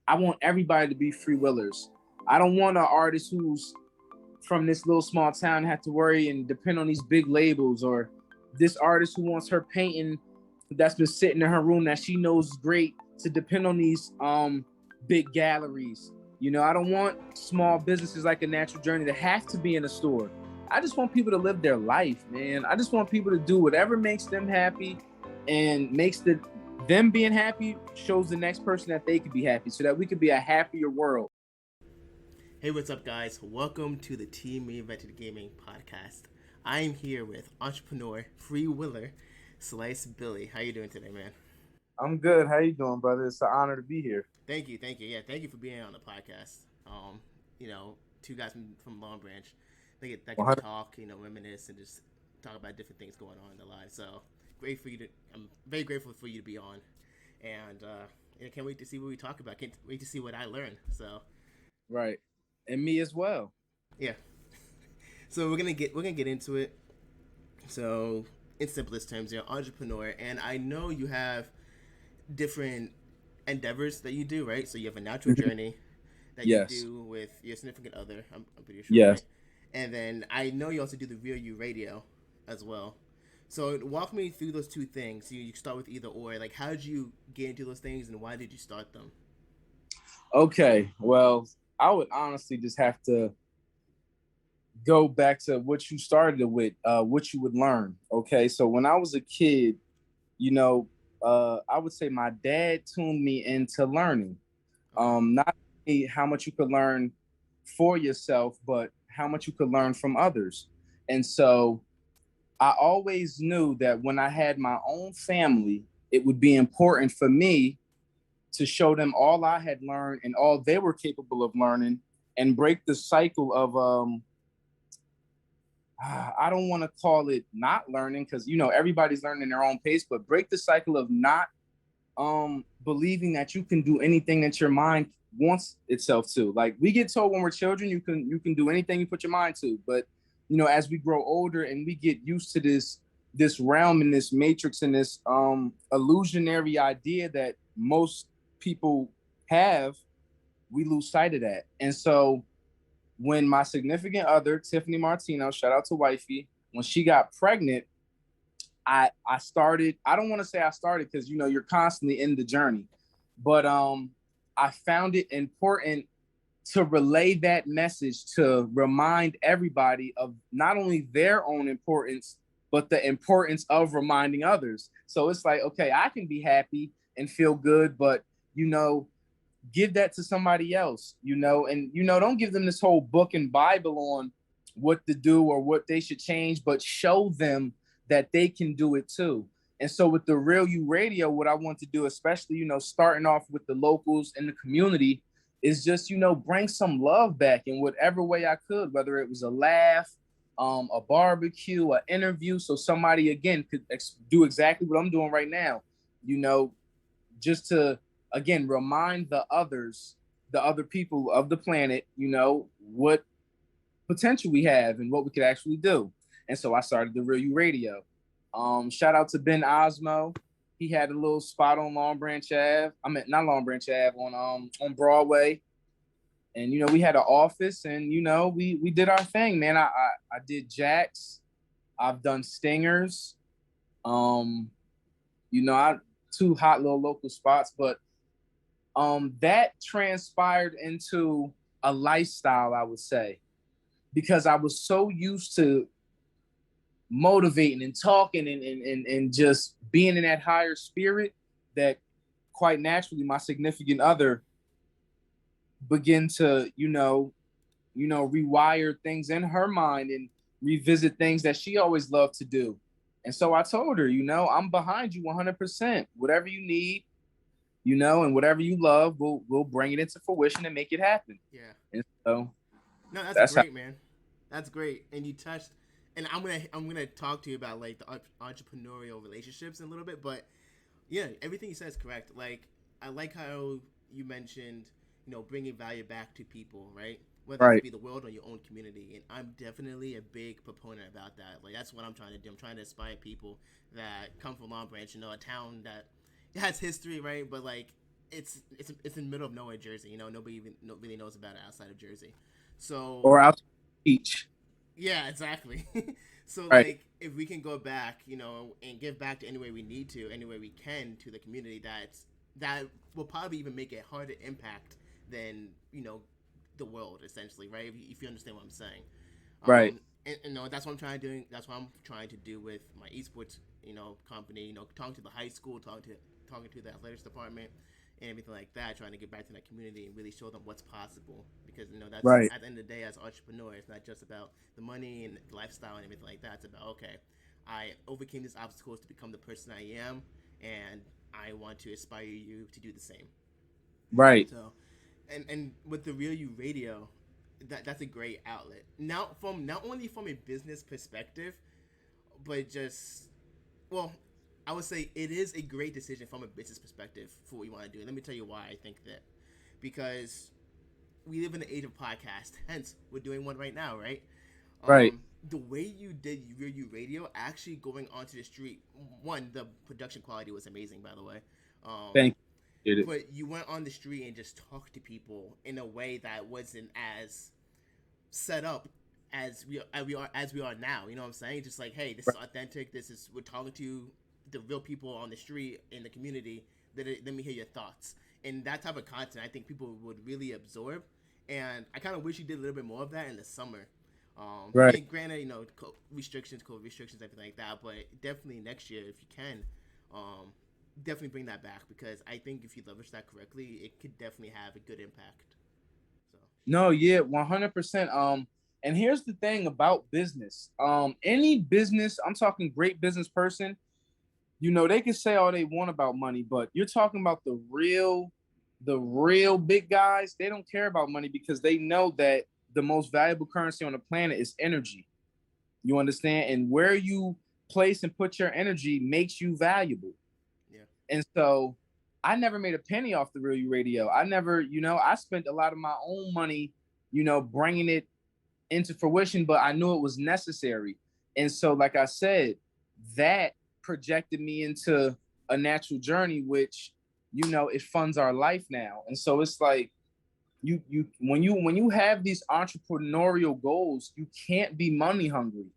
I want everybody to be free willers. I don't want an artist who's from this little small town have to worry and depend on these big labels, or this artist who wants her painting that's been sitting in her room that she knows is great to depend on these big galleries. I don't want small businesses like A Natural Journey to have to be in a store. I just want people to live their life, man. I just want people to do whatever makes them happy and makes them being happy shows the next person that they could be happy, so that we could be a happier world. Hey, what's up, guys? Welcome to the Team Reinvented Gaming Podcast. I am here with entrepreneur, free willer, Slice Billy. How you doing today, man? I'm good. How you doing, brother? It's an honor to be here. Thank you. Yeah, thank you for being on the podcast. Two guys from Long Branch, that can 100. talk, reminisce and just talk about different things going on in their lives. So great for you to. I'm very grateful for you to be on, and I can't wait to see what we talk about. Can't wait to see what I learn. So Right. And me as well. yeah. So we're gonna get into it. So in simplest terms, you're an entrepreneur, and I know you have different endeavors that you do, right? So you have a natural journey that you Yes. do with your significant other. I'm pretty sure, Yes. right? And then I know you also do the Real You Radio as well. So walk me through those two things. You start with either or. Like, how did you get into those things, and why did you start them? Okay. Well, I would honestly just have to go back to what you started with, what you would learn. Okay. So when I was a kid, you know, I would say my dad tuned me into learning. Okay. Not only how much you could learn for yourself, but how much you could learn from others. And so I always knew that when I had my own family, it would be important for me to show them all I had learned and all they were capable of learning, and break the cycle of I don't want to call it not learning, because everybody's learning their own pace, but break the cycle of not believing that you can do anything that your mind wants itself to. Like, we get told when we're children, you can do anything you put your mind to, but as we grow older and we get used to this realm and this matrix and this illusionary idea that most people have, we lose sight of that. And so when my significant other, Tiffany Martino, shout out to wifey, when she got pregnant, I started, I don't want to say I started, because you're constantly in the journey, but I found it important to relay that message, to remind everybody of not only their own importance, but the importance of reminding others. So it's like, okay, I can be happy and feel good, but give that to somebody else, and don't give them this whole book and Bible on what to do or what they should change, but show them that they can do it too. And so with the Real You Radio, what I want to do, especially, starting off with the locals in the community, is just, bring some love back in whatever way I could, whether it was a laugh, a barbecue, an interview. So somebody, again, could do exactly what I'm doing right now, you know, just to, again, remind the others, the other people of the planet, what potential we have and what we could actually do. And so I started the Real You Radio. Shout out to Ben Osmo. He had a little spot on Long Branch Ave. I mean, not Long Branch Ave, on Broadway. And we had an office, and we did our thing, man. I did Jacks. I've done Stingers. I two hot little local spots, but that transpired into a lifestyle, I would say, because I was so used to motivating and talking and just being in that higher spirit, that quite naturally my significant other began to rewire things in her mind and revisit things that she always loved to do. And so I told her, I'm behind you 100%. Whatever you need, and whatever you love, we'll bring it into fruition and make it happen. Yeah. And so No, that's that's how. great, man. That's great. And you touched, and I'm gonna talk to you about like the entrepreneurial relationships in a little bit, but yeah, everything you said is correct. Like, I like how you mentioned, bringing value back to people, right? Whether it Right. be the world or your own community. And I'm definitely a big proponent about that. Like, that's what I'm trying to do. I'm trying to inspire people that come from Long Branch, a town that has history, right? But like, it's in the middle of nowhere, Jersey. You know, nobody even really knows about it outside of Jersey. So Or out to the beach. yeah, exactly. So Right. like, if we can go back, you know, and give back to any way we need to, any way we can to the community, that will probably even make a harder impact than, you know, the world essentially, right? If you understand what I'm saying. Right. And no, that's what I'm trying to do. That's what I'm trying to do with my esports, you know, company. You know, talking to the high school, talking to the athletics department, and everything like that. Trying to get back to that community and really show them what's possible. Because you know, that's Right. at the end of the day, as an entrepreneur, it's not just about the money and the lifestyle and everything like that. It's about, okay, I overcame these obstacles to become the person I am, and I want to inspire you to do the same. Right. So, and with the Real You Radio, that's a great outlet. Now, from not only from a business perspective, but just, well, I would say it is a great decision from a business perspective for what you want to do. Let me tell you why I think that. Because we live in the age of podcast. Hence, we're doing one right now, right? Right. The way you did Real You Radio, actually going onto the street, one, the production quality was amazing, by the way. Um, Thank you. Did it. but you went on the street and just talked to people in a way that wasn't as set up as we are now. You know what I'm saying? Just like, hey, this is Right. authentic. This is, we're talking to the real people on the street in the community. Let me hear your thoughts. And that type of content, I think people would really absorb. And I kind of wish you did a little bit more of that in the summer. Right. And granted, you know, COVID restrictions, everything like that. But definitely next year, if you can, definitely bring that back, because I think if you leverage that correctly, it could definitely have a good impact. So No, yeah, 100%. And here's the thing about business. Any business, I'm talking great business person, you know, they can say all they want about money, but you're talking about the real big guys. They don't care about money because they know that the most valuable currency on the planet is energy. You understand? And where you place and put your energy makes you valuable. yeah, And so I never made a penny off the Real You Radio. I never, I spent a lot of my own money, bringing it into fruition, but I knew it was necessary. And so, like I said, that projected me into a natural journey, which, it funds our life now. And so it's like, when you have these entrepreneurial goals, you can't be money hungry,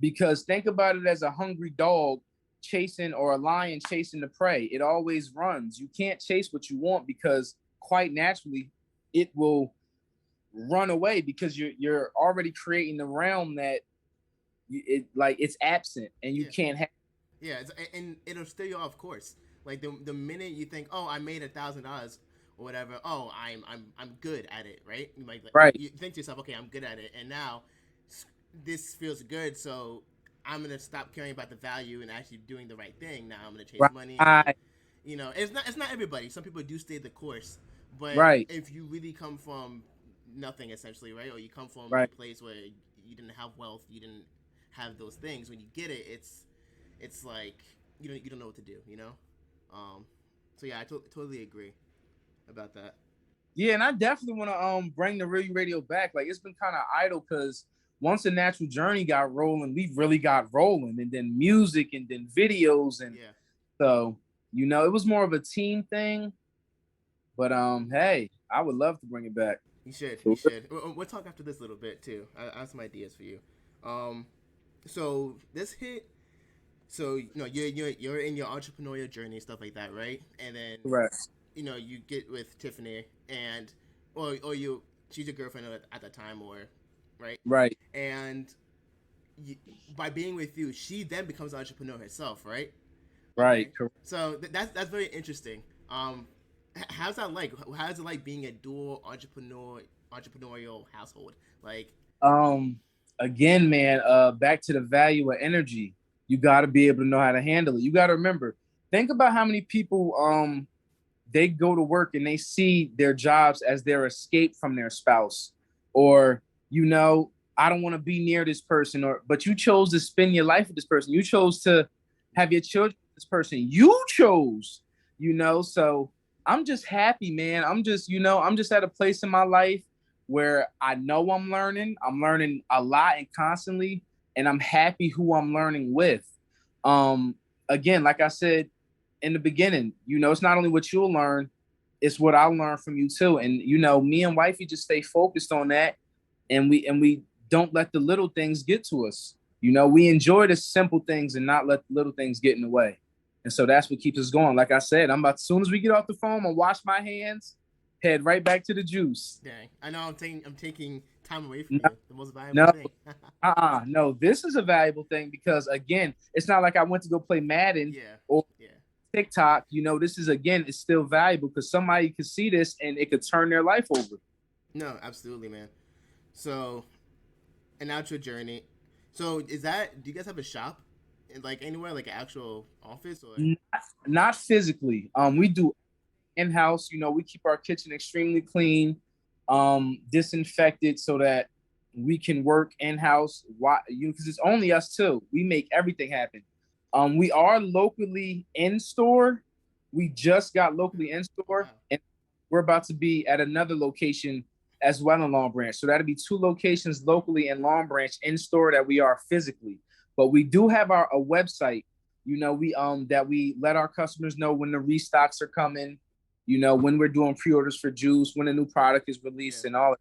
because think about it as a hungry dog chasing, or a lion chasing the prey. It always runs. You can't chase what you want, because quite naturally it will run away, because you're already creating the realm that it's absent and you yeah, can't have. yeah. And it'll steer you off course. Like the minute you think, oh, I made $1,000 or whatever, oh, I'm good at it, right? Right. You think to yourself, okay, I'm good at it, and now this feels good, so I'm gonna stop caring about the value and actually doing the right thing. Now I'm gonna chase money. Right. It's not everybody. Some people do stay the course, but Right. if you really come from nothing, essentially, right, or you come from a Right. place where you didn't have wealth, you didn't have those things, when you get it, it's like you don't know what to do, um so yeah, I totally agree about that. Yeah, and I definitely want to bring the Real Radio back. Like, it's been kind of idle, because once the natural journey got rolling, we really got rolling, and then music, and then videos, and Yeah, so it was more of a team thing. But hey, I would love to bring it back. you should. We'll talk after this a little bit too. I have some ideas for you. um so this hit, so you're in your entrepreneurial journey and stuff like that, right? And then Correct. you get with Tiffany, and or you she's your girlfriend at the time, or right? Right. And you, by being with you, she then becomes an entrepreneur herself, right? Right. Okay, so that's very interesting. How's that like? How's it like being a dual entrepreneurial household? Like, Um, Again, man, back to the value of energy. You got to be able to know how to handle it. You got to remember, think about how many people they go to work and they see their jobs as their escape from their spouse, or I don't want to be near this person, but you chose to spend your life with this person. You chose to have your children with this person. You chose, so I'm just happy, man. I'm just at a place in my life where I know I'm learning a lot and constantly, and I'm happy who I'm learning with. Um, Again, like I said in the beginning, it's not only what you'll learn, it's what I learned from you too. And you know, me and wifey just stay focused on that, and we don't let the little things get to us. You know, we enjoy the simple things and not let the little things get in the way. And so that's what keeps us going. Like I said, I'm about, as soon as we get off the phone, I'll wash my hands, head right back to the juice. Dang, I know I'm taking time away from No, you, the most valuable no, thing. no. This is a valuable thing because again, it's not like I went to go play Madden Yeah, or yeah. TikTok. You know, this is again, it's still valuable because somebody could see this and it could turn their life over. No, absolutely, man. So, and now to your journey. So, is that? Do you guys have a shop, in, like anywhere, like an actual office, or? Not, not physically. We do in house. You know, we keep our kitchen extremely clean, disinfected, so that we can work in house. Why? You because it's only us two. We make everything happen. We are locally in store. We just got locally in Oh, store, wow. and we're about to be at another location as well in Long Branch. So that'll be two locations locally in Long Branch in store that we are physically. But we do have our a website. You know, we that we let our customers know when the restocks are coming. You know, when we're doing pre-orders for juice, when a new product is Yeah. released, and all.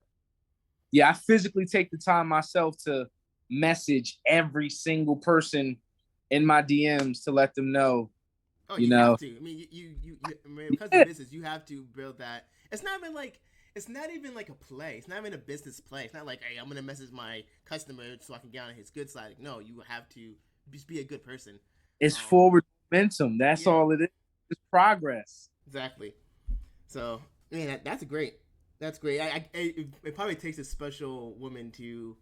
Yeah, I physically take the time myself to message every single person in my DMs to let them know. Oh, You you have know, to. I mean, I mean, because yeah, of business, you have to build that. It's not even like a play. It's not even a business play. It's not like, hey, I'm gonna message my customer so I can get on his good side. No, you have to just be a good person. it's Um, forward momentum. That's yeah, all it is. It's progress. exactly. So, man, that's great. That's great. It probably takes a special woman to,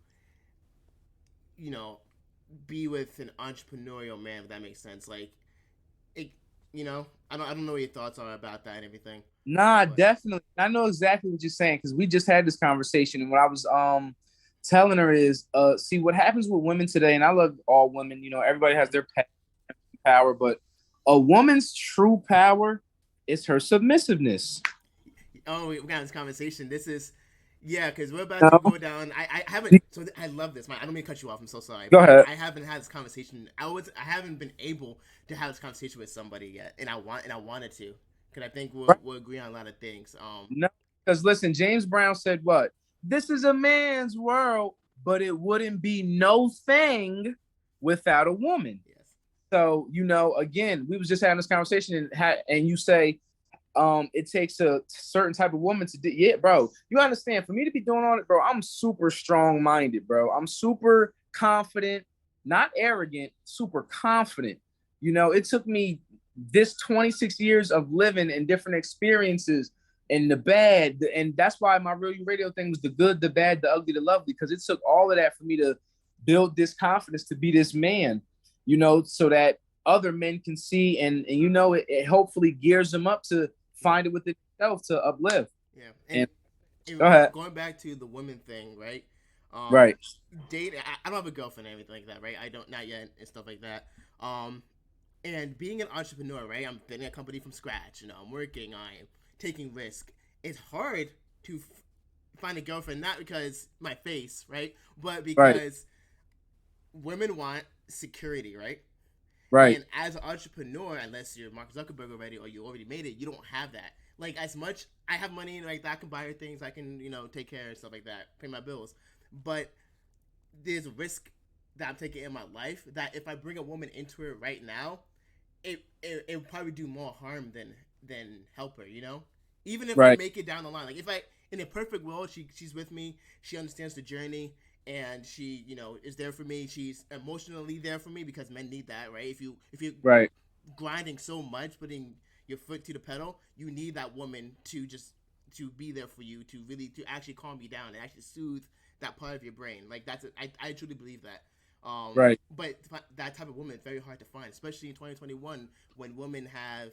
you know, be with an entrepreneurial man. If that makes sense. Like, it, I don't know what your thoughts are about that and everything, Nah, but definitely. I know exactly what you're saying because we just had this conversation, and what I was telling her is, see what happens with women today, and I love all women. You know, everybody has mm-hmm. their power, but a woman's true power is her submissiveness. Oh, we got this conversation. This is, yeah, because we're about to No, go down. I haven't. So I love this. I don't mean to cut you off. I'm so sorry, go but ahead. I haven't had this conversation. I haven't been able to have this conversation with somebody yet, and I wanted to, because I think we'll agree on a lot of things. No, because listen, James Brown said what? This is a man's world, but it wouldn't be no thing without a woman. Yes. So, you know, again, we was just having this conversation and you say, it takes a certain type of woman to do. Yeah, bro, you understand? For me to be doing all it, bro, I'm super strong minded, bro. I'm super confident, not arrogant, super confident. You know, it took me this 26 years of living and different experiences and the bad, and that's why my real radio thing was the good, the bad, the ugly, the lovely, because it took all of that for me to build this confidence to be this man, you know, so that other men can see, and you know, it hopefully gears them up to Yeah. find it within itself to uplift. Yeah. And And go ahead. going back to the women thing, right? Um, Right. date. I don't have a girlfriend or anything like that, right? I don't, not yet, and stuff like that. Um, and being an entrepreneur, right? I'm building a company from scratch. I'm working. I'm taking risk. It's hard to find a girlfriend, not because my face, right? But Right. because women want security, right? Right. And as an entrepreneur, unless you're Mark Zuckerberg already or you already made it, you don't have that. Like, as much I have money like that, I can buy her things, I can take care of stuff like that, pay my bills. But there's a risk that I'm taking in my life that if I bring a woman into it right now, it would probably do more harm than help her. Even if I Right. make it down the line, like if I in a perfect world, she's with me, she understands the journey, and she is there for me. She's emotionally there for me because men need that, right? If you're Right. grinding so much, putting your foot to the pedal, you need that woman to be there for you, to actually calm you down and actually soothe that part of your brain. Like I truly believe that. Right. But that type of woman is very hard to find, especially in 2021 when women have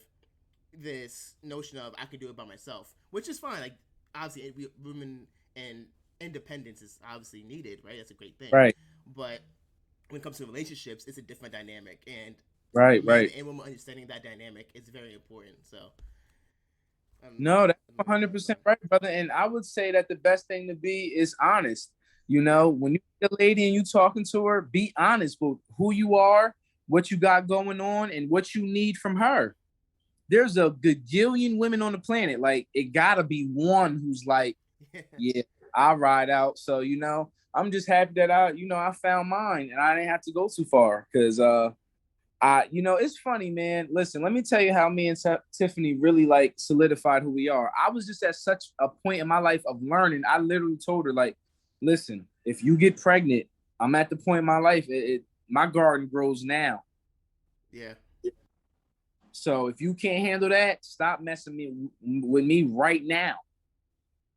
this notion of I can do it by myself, which is fine. Like obviously, women and independence is obviously needed, right? That's a great thing. Right. But when it comes to relationships, it's a different dynamic, and Right. men Right. and women understanding that dynamic is very important. So, No, that's that's my thoughts 100% are. right, brother. And I would say that the best thing to be is honest. You know, Yeah, when you get a lady and you talking to her, be honest with who you are, what you got going on, and what you need from her. there's a gajillion women on the planet. Like, it gotta be one who's like, yeah, I'll ride out. So, I'm just happy that I found mine and I didn't have to go too far. Cause it's funny, man. Listen, let me tell you how me and Tiffany really like solidified who we are. I was just at such a point in my life of learning. I literally told her, like, listen, if you get pregnant, I'm at the point in my life, my garden grows now. Yeah. So if you can't handle that, stop messing with me right now.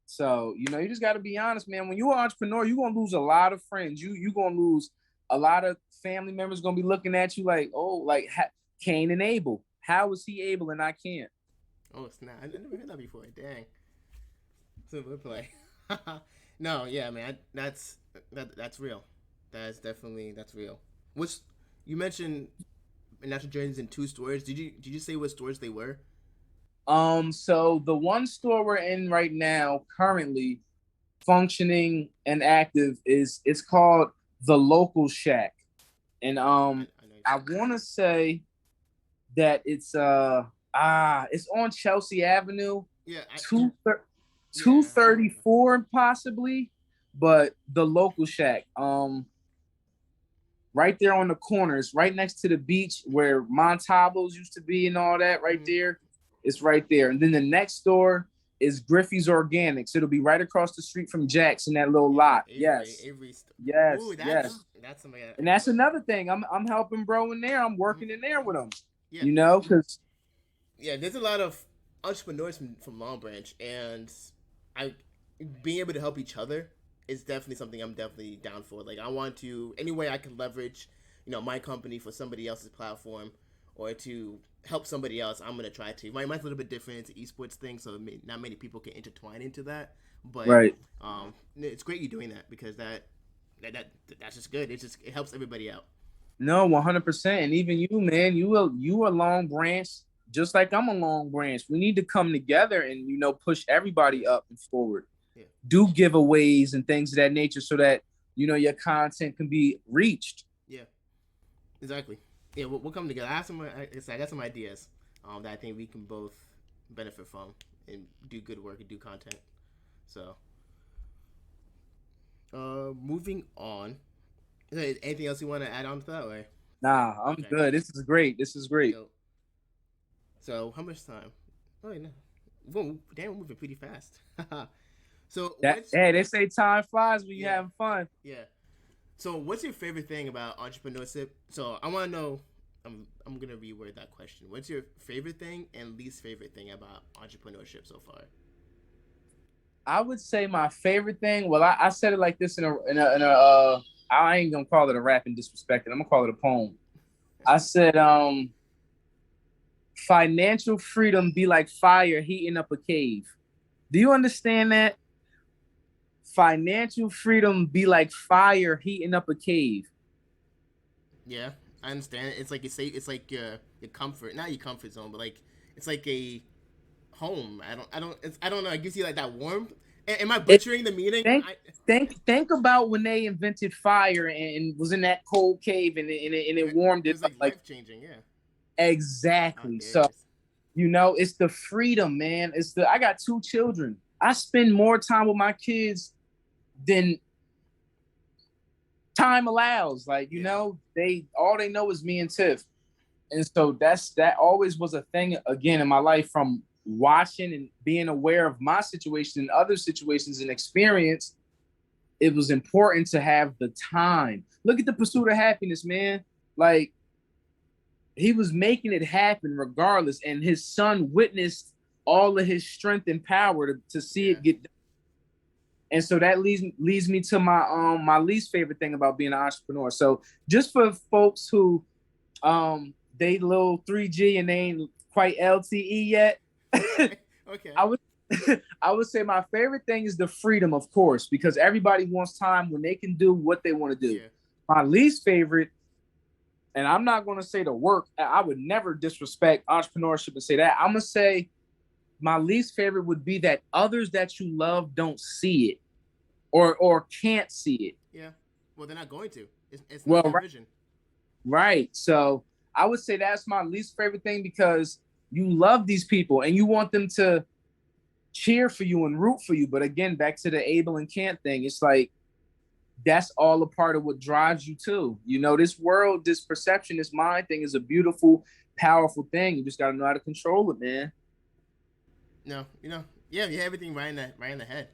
So, you just got to be honest, man. When you're an entrepreneur, you're going to lose a lot of friends. You're going to lose a lot of family members going to be looking at you like, oh, like Cain and Abel. How is he able and I can't? Oh, snap. I never heard that before. Dang. Super play. No, yeah, man. That's real. That's real. Which you mentioned Natural Journeys in 2 stores. Did you say what stores they were? So the one store we're in right now, currently functioning and active, it's called the Local Shack. And I want to say that it's on Chelsea Avenue. Yeah, 234 possibly, but the Local Shack. Right there on the corners, right next to the beach where Montalvo's used to be and all that, right there. It's right there. And then the next store is Griffey's Organics. It'll be right across the street from Jack's in that little lot. Yes. Yes. Ooh, yes. That's something. And that's another thing. I'm helping bro in there. I'm working in there with him. Yeah. Because there's a lot of entrepreneurs from Long Branch, and being able to help each other is definitely something I'm definitely down for. Like, I want to, any way I can leverage, my company for somebody else's platform or to help somebody else, I'm going to try to. Mine's a little bit different. It's an esports thing, so not many people can intertwine into that. But right. It's great you're doing that because that's just good. It helps everybody out. No, 100%. And even you, man, you a Long Branch, just like I'm a Long Branch. We need to come together and, push everybody up and forward. Yeah. Do giveaways and things of that nature so that, your content can be reached. Yeah, exactly. Yeah, we'll come together. I got some ideas that I think we can both benefit from and do good work and do content. So, moving on. Is there anything else you want to add on to that? Or? Nah, I'm good. This is great. So, how much time? Oh, no. Damn, we're moving pretty fast. So, they say time flies when you're having fun. Yeah. So, what's your favorite thing about entrepreneurship? So, I want to know. I'm gonna reword that question. What's your favorite thing and least favorite thing about entrepreneurship so far? I would say my favorite thing. Well, I said it like this in a I ain't gonna call it a rap and disrespect it. I'm gonna call it a poem. I said, financial freedom be like fire heating up a cave. Do you understand that? Financial freedom be like fire heating up a cave. Yeah, I understand. It's like it's like your comfort, not your comfort zone, but like it's like a home. I don't know. It gives you like that warmth. Am I butchering the meaning? Think about when they invented fire and was in that cold cave and it warmed it. It was like life changing, yeah. Exactly. So, it's the freedom, man. I got 2 children. I spend more time with my kids than time allows. Like, all they know is me and Tiff. And so that always was a thing again in my life, from watching and being aware of my situation and other situations and experience. It was important to have the time. Look at the Pursuit of Happiness, man. Like, he was making it happen regardless. And his son witnessed all of his strength and power to see it get done. And so that leads me to my my least favorite thing about being an entrepreneur. So just for folks who they little 3G and they ain't quite LTE yet. Okay. I would say my favorite thing is the freedom, of course, because everybody wants time when they can do what they want to do. Yeah. My least favorite, and I'm not going to say the work. I would never disrespect entrepreneurship and say that. I'm going to say my least favorite would be that others that you love don't see it or can't see it. Yeah. Well, they're not going to. It's not their vision. Right. So I would say that's my least favorite thing because You love these people and you want them to cheer for you and root for you. But again, back to the Abel and Kant thing, it's like that's all a part of what drives you too. You know, this world, this perception, this mind thing is a beautiful, powerful thing. You just got to know how to control it, man. No, yeah, you have everything right in the head.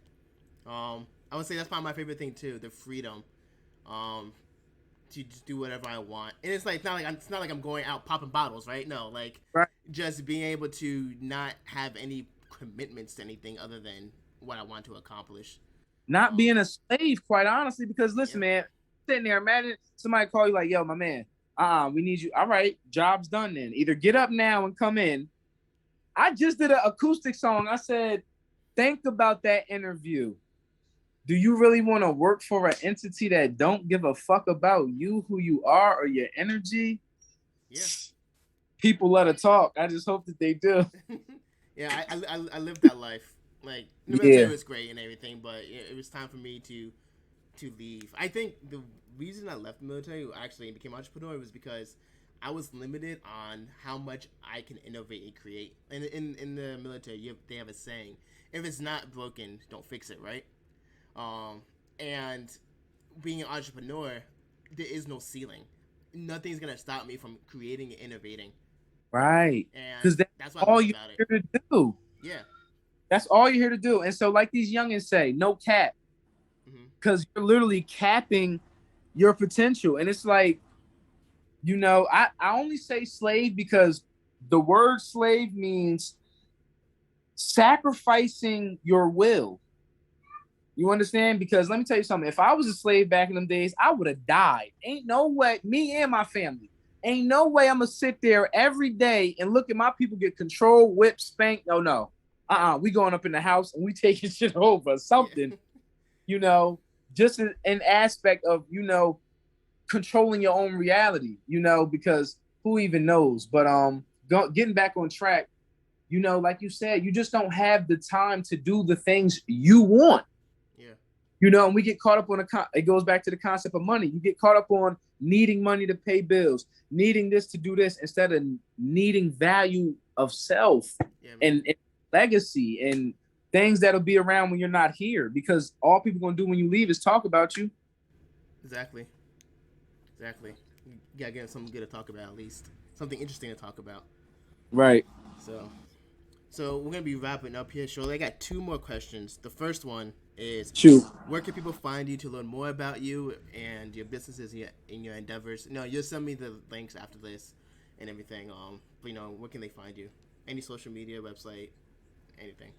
I would say that's probably my favorite thing too, the freedom, um, to just do whatever I want. And it's like it's not like I'm going out popping bottles, right? No, like Right. just being able to not have any commitments to anything other than what I want to accomplish. Not being a slave, quite honestly, because listen, Yeah, man, sitting there, imagine somebody call you like, yo, my man, we need you. All right, job's done then. Either get up now and come in. I just did an acoustic song. I said, think about that interview. Do you really want to work for an entity that don't give a fuck about you, who you are, or your energy? yeah. People let her talk. I just hope that they do. Yeah, I lived that life. Like the military Yeah. was great and everything, but it was time for me to leave. I think the reason I left the military actually and became an entrepreneur was because I was limited on how much I can innovate and create. And in the military, they have a saying: if it's not broken, don't fix it. Right? Um, and being an entrepreneur, there is no ceiling. Nothing's gonna stop me from creating and innovating, Right. and Because that's that's what I all love you're about it. here to do. Yeah. That's all you're here to do. And so, like these youngins say, no cap. Mm-hmm. Because you're literally capping your potential. And it's like, I only say slave because the word slave means sacrificing your will. You understand? Because let me tell you something. If I was a slave back in them days, I would have died. Ain't no way, me and my family, ain't no way I'm going to sit there every day and look at my people get controlled, whipped, spanked. No, no. We going up in the house and we taking shit over. Something, Yeah. you know, just an aspect of, controlling your own reality, because who even knows? But getting back on track, like you said, you just don't have the time to do the things you want. Yeah. And we get caught up on it goes back to the concept of money. You get caught up on needing money to pay bills, needing this to do this, instead of needing value of self Yeah, and legacy and things that'll be around when you're not here. Because all people gonna do when you leave is talk about you. exactly. Exactly. You gotta get something good to talk about at least. Something interesting to talk about. Right. So we're gonna be wrapping up here shortly. I got two more questions. The first one is, Shoot. where can people find you to learn more about you and your businesses and your endeavors? No, you'll send me the links after this and everything. But, where can they find you? Any social media, website, anything?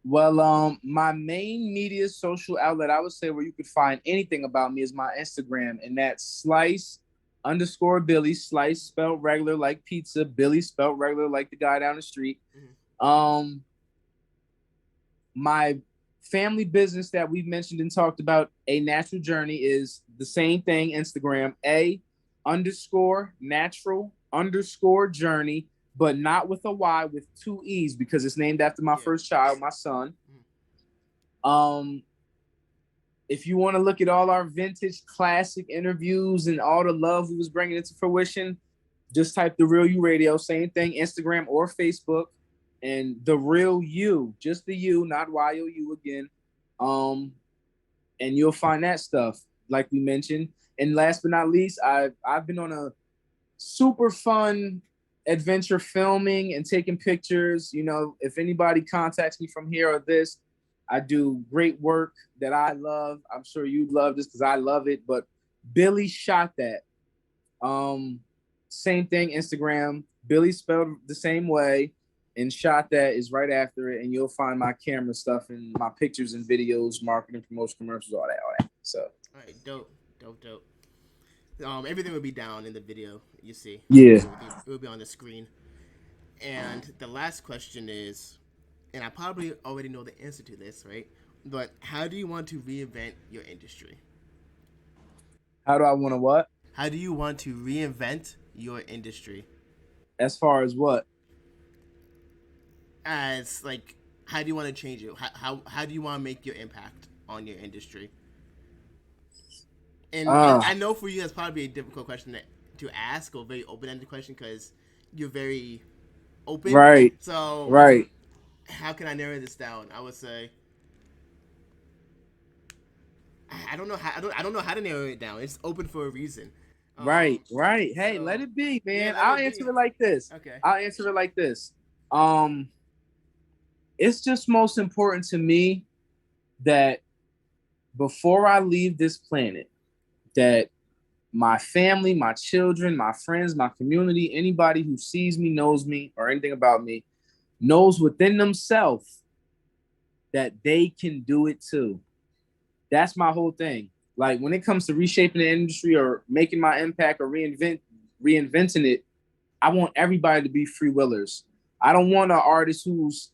Well, my main media social outlet, I would say, where you could find anything about me is my Instagram, and that's slice_Billy, slice spelled regular like pizza, Billy spelled regular like the guy down the street. Mm-hmm. Um, my family business that we've mentioned and talked about, A Natural Journey, is the same thing. Instagram, A_natural_journey, but not with a Y, with two E's, because it's named after my Yeah. first child, my son. Mm-hmm. If you want to look at all our vintage classic interviews and all the love we was bringing into fruition, just type The Real You Radio, same thing, Instagram or Facebook, and The Real You, just the U, not YOU again. And you'll find that stuff, like we mentioned. And last but not least, I've been on a super fun adventure filming and taking pictures. If anybody contacts me from here or this, I do great work that I love. I'm sure you love this because I love it. But Billy shot that. Same thing, Instagram. Billy spelled the same way, and shot that is right after it. And you'll find my camera stuff and my pictures and videos, marketing, promotion, commercials, all that. So. All right, dope. Everything will be down in the video. You see. Yeah. It will be on the screen. And the last question is, and I probably already know the answer to this, right? But how do you want to reinvent your industry? How do I want to what? How do you want to reinvent your industry? As far as what? As like, how do you want to change it? How do you want to make your impact on your industry? And I know for you that's probably a difficult question to ask, or very open-ended question, because you're very open. Right. So Right. how can I narrow this down? I would say I don't know how I don't know how to narrow it down. It's open for a reason. Right. Right. Hey, let So it be, yeah, man. let I'll it answer be. it like this. Okay. I'll answer it like this. Um, it's just most important to me that before I leave this planet, that my family, my children, my friends, my community, anybody who sees me, knows me, or anything about me, knows within themselves that they can do it too. That's my whole thing. Like when it comes to reshaping the industry or making my impact or reinventing it, I want everybody to be free willers. I don't want an artist who's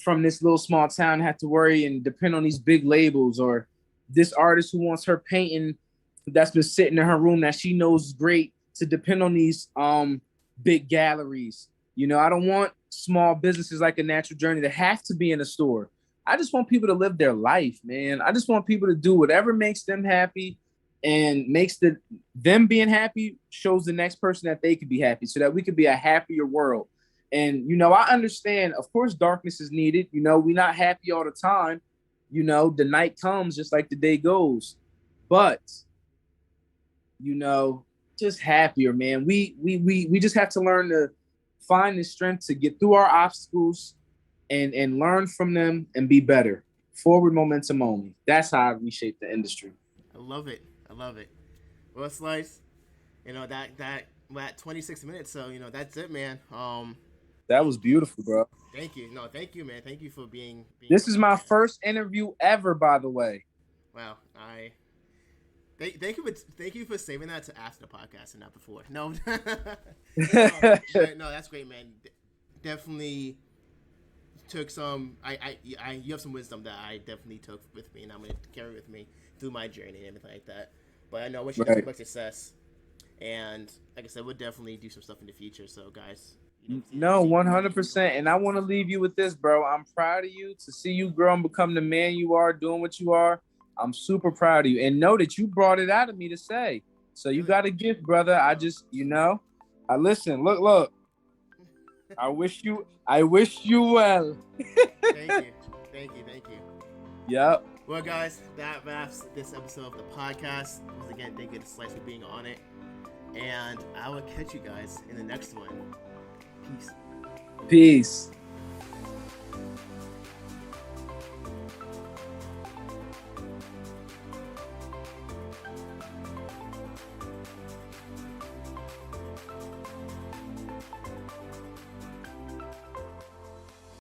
from this little small town have to worry and depend on these big labels, or this artist who wants her painting that's been sitting in her room that she knows is great to depend on these big galleries. You know, I don't want small businesses like A Natural Journey to have to be in a store. I just want people to live their life, man. I just want people to do whatever makes them happy and makes them being happy shows the next person that they could be happy so that we could be a happier world. And, you know, I understand, of course, darkness is needed. You know, we're not happy all the time. You know, the night comes just like the day goes. But, you know, just happier, man. We just have to learn to find the strength to get through our obstacles and learn from them and be better. Forward momentum only. That's how I reshape the industry. I love it. I love it. Well, Slice, you know that we're at 26 minutes, so you know that's it, man. That was beautiful, bro. Thank you. No, thank you, man. Thank you for being This on is the my podcast. first interview ever, by the way. Wow, I thank you for saving that to after the podcast and not before. No, but no, that's great, man. Definitely took some. You have some wisdom that I definitely took with me, and I'm gonna carry with me through my journey and everything like that. But I know I wish you nothing Right. but success. And like I said, we'll definitely do some stuff in the future. So, guys, you know, No, keep 100%. And I want to leave you with this, bro. I'm proud of you to see you grow and become the man you are, doing what you are. I'm super proud of you. And know that you brought it out of me to say. So you Really? got a gift, brother. I just, you know, I listen. Look. I wish you well. Thank you. Yep. Well, guys, that wraps this episode of the podcast. Once again, thank you to Slice for being on it. And I will catch you guys in the next one. Peace. Peace.